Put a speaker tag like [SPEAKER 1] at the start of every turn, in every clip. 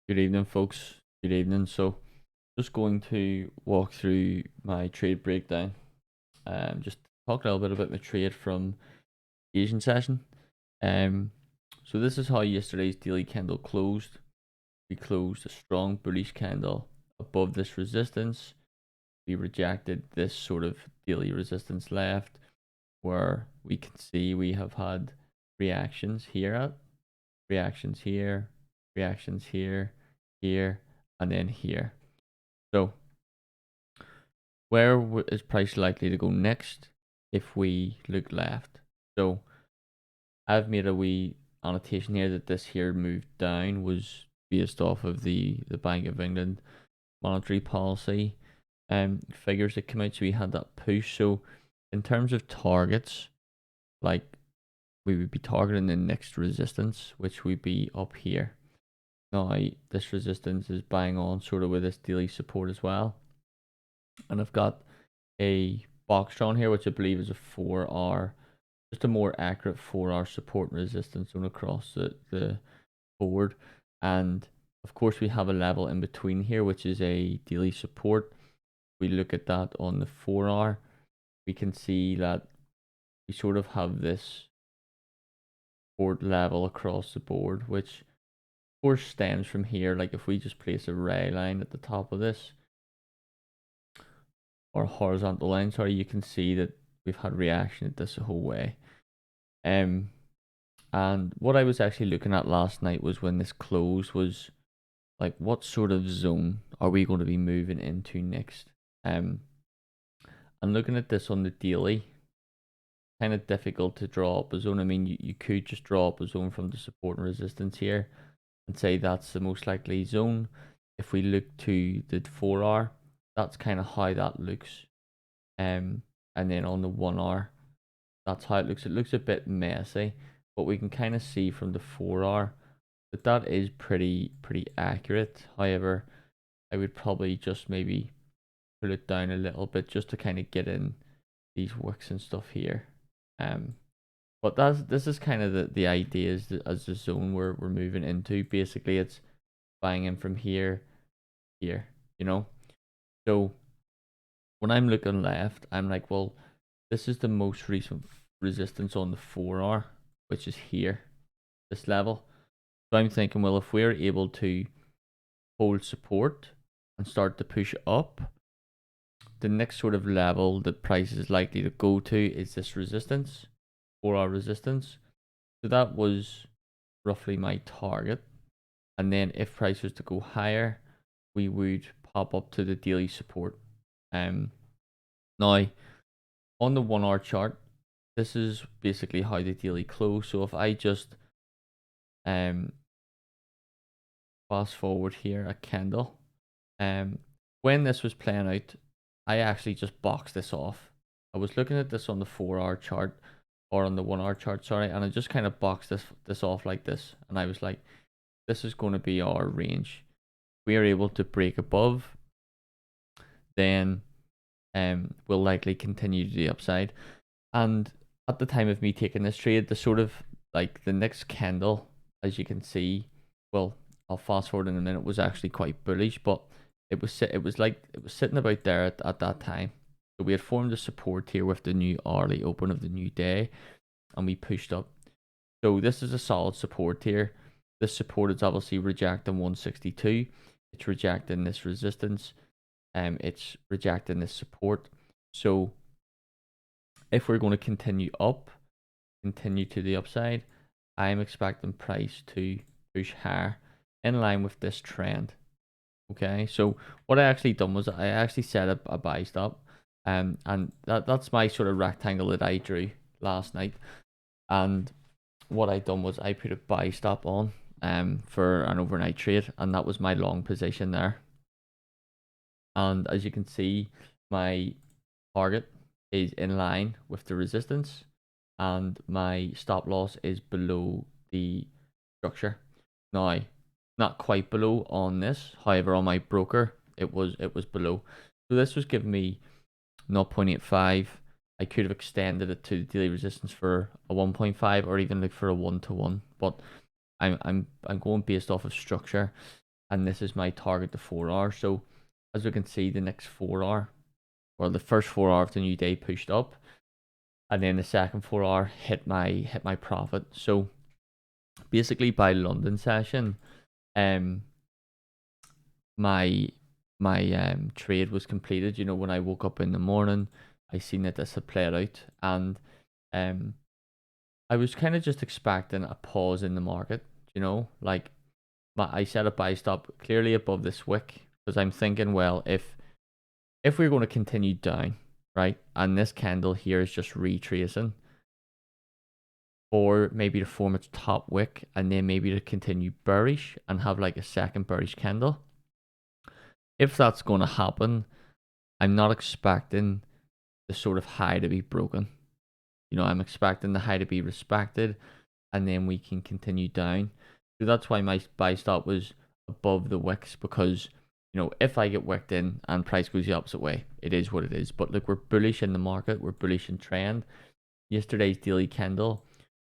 [SPEAKER 1] Good evening, folks. Good evening. So, just going to walk through my trade breakdown. Just talk a little bit about my trade from Asian session. Um, so this is how yesterday's daily candle closed. We closed a strong bullish candle above this resistance. We rejected this sort of daily resistance left, where we can see we have had reactions here, reactions here, reactions here, here, and then here. So where is price likely to go next if we look left? So I've made a wee annotation here that this here move down was based off of the Bank of England monetary policy figures that came out. So we had that push. So in terms of targets, like we would be targeting the next resistance, which would be up here. Now this resistance is bang on sort of with this daily support as well. And I've got a box drawn here, which I believe is a 4R, just a more accurate 4R support and resistance zone across the board. And of course, we have a level in between here, which is a daily support. We look at that on the 4R, we can see that we sort of have this support level across the board, which of course stems from here. Like if we just place a ray line at the top of this, or horizontal line, sorry, you can see that we've had reaction at this whole way. And what I was actually looking at last night was when this closed was like, what sort of zone are we going to be moving into next? And looking at this on the daily, kind of difficult to draw up a zone. I mean, you could just draw up a zone from the support and resistance here and say that's the most likely zone. If we look to the 4R, that's kind of how that looks. And then on the 1R, that's how it looks. It looks a bit messy, but we can kind of see from the 4R that that is pretty accurate. However, I would probably just maybe pull it down a little bit just to kind of get in these wicks and stuff here. But this is kind of the idea is as the zone we're moving into. Basically, it's banging from here, here, you know. So when I'm looking left, I'm like, well, this is the most recent resistance on the 4R, which is here, this level. So I'm thinking, well, if we're able to hold support and start to push up, the next sort of level that price is likely to go to is this resistance, 4R resistance. So that was roughly my target. And then if price was to go higher, we would pop up to the daily support. Now, on the 1R chart, this is basically how the daily close. So if I just fast forward here a candle, when this was playing out, I actually just boxed this off. I was looking at this on the 4R chart, or on the 1R chart, sorry, and I just kind of boxed this off like this, and I was like, this is going to be our range. We are able to break above, then we'll likely continue to the upside. And at the time of me taking this trade, the sort of like the next candle, as you can see, well, I'll fast forward in a minute, was actually quite bullish, but it was sitting about there at that time. So we had formed a support here with the new hourly open of the new day, and we pushed up. So this is a solid support here. This support is obviously rejecting 162. It's rejecting this resistance. It's rejecting this support. So if we're going to continue up, continue to the upside, I'm expecting price to push higher in line with this trend. Okay, so what I actually done was I actually set up a buy stop, and that's my sort of rectangle that I drew last night. And what I done was I put a buy stop on for an overnight trade, and that was my long position there. And as you can see, my target is in line with the resistance, and my stop loss is below the structure. Now, not quite below on this, however, on my broker, it was below. So this was giving me 0.85. I could have extended it to the daily resistance for a 1.5 or even like for a 1-to-1, but I'm going based off of structure. and this is my target, the 4 hour. So as we can see, the next 4 hour, or the first 4 hour of the new day pushed up, and then the second 4 hour hit my profit. So basically by London session, um my trade was completed. When I woke up in the morning, I seen that this had played out, and um I was kind of just expecting a pause in the market. Like, I set a buy stop clearly above this wick, because I'm thinking, well, if we're going to continue down, right, and this candle here is just retracing, or maybe to form its top wick and then maybe to continue bearish and have like a second bearish candle. If that's going to happen, I'm not expecting the sort of high to be broken. I'm expecting the high to be respected, and then we can continue down. So that's why my buy stop was above the wicks, because if I get wicked in and price goes the opposite way, it is what it is. But look, we're bullish in the market, we're bullish in trend. Yesterday's daily candle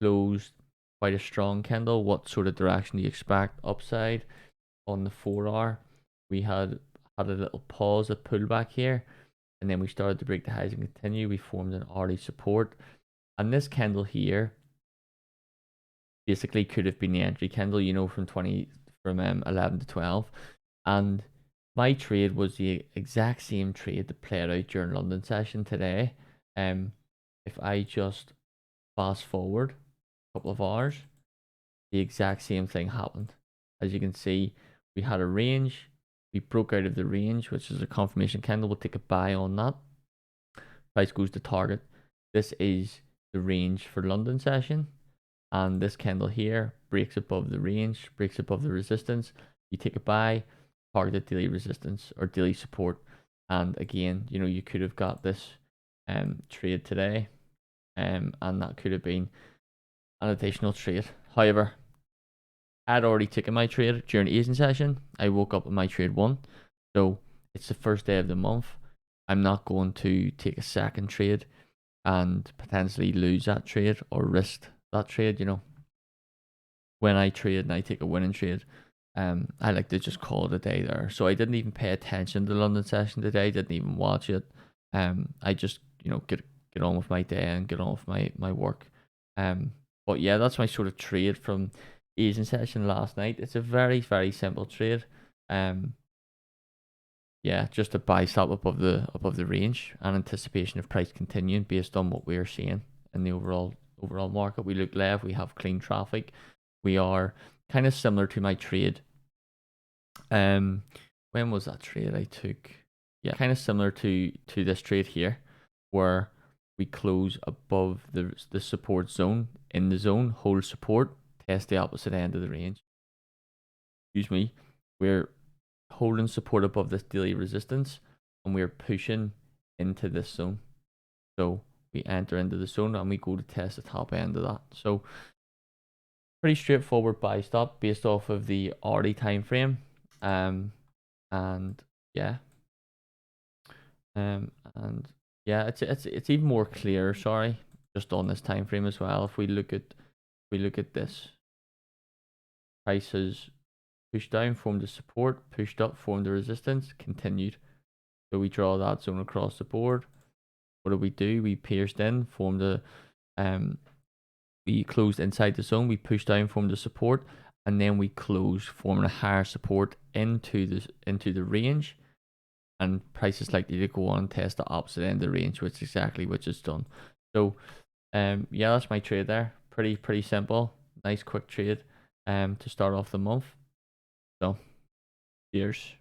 [SPEAKER 1] closed quite a strong candle. What sort of direction do you expect? Upside. On the 4 hour, we had a little pause, a pullback here, and then we started to break the highs and continue. We formed an hourly support, and this candle here basically could have been the entry candle, from 11 to 12. And my trade was the exact same trade that played out during London session today. If I just fast forward a couple of hours, the exact same thing happened. As you can see, we had a range, we broke out of the range, which is a confirmation candle. We'll take a buy on that. Price goes to target. This is the range for London session, and this candle here breaks above the range, breaks above the resistance. You take a buy, target daily resistance or daily support, and again, you could have got this trade today, and that could have been an additional trade. However, I'd already taken my trade during Asian session. I woke up and my trade won, so it's the first day of the month. I'm not going to take a second trade and potentially lose that trade or risk that trade. When I trade and I take a winning trade, I like to just call it a day there. So I didn't even pay attention to the London session today. Didn't even watch it. I just get on with my day and get on with my work. But yeah, that's my sort of trade from Asian session last night. It's a very, very simple trade. Yeah, just a buy stop above the range and anticipation of price continuing based on what we are seeing in the overall market. We look left, we have clean traffic. We are kind of similar to my trade. When was that trade I took? Yeah, kind of similar to this trade here, where we close above the support zone, in the zone, hold support, test the opposite end of the range. Excuse me. We're holding support above this daily resistance, and we're pushing into this zone. So we enter into the zone and we go to test the top end of that. So pretty straightforward buy stop based off of the hourly time frame. And yeah. And yeah, it's even more clear, sorry, just on this time frame as well. If we look at this, prices pushed down, formed the support, pushed up, formed the resistance, continued. So we draw that zone across the board. What do? We pierced in, formed a we closed inside the zone, we pushed down, formed the support, and then we closed, forming a higher support into the range, and price is likely to go on and test the opposite end of the range, which is exactly what it's done. So yeah, that's my trade there. Pretty simple, nice quick trade to start off the month. So cheers.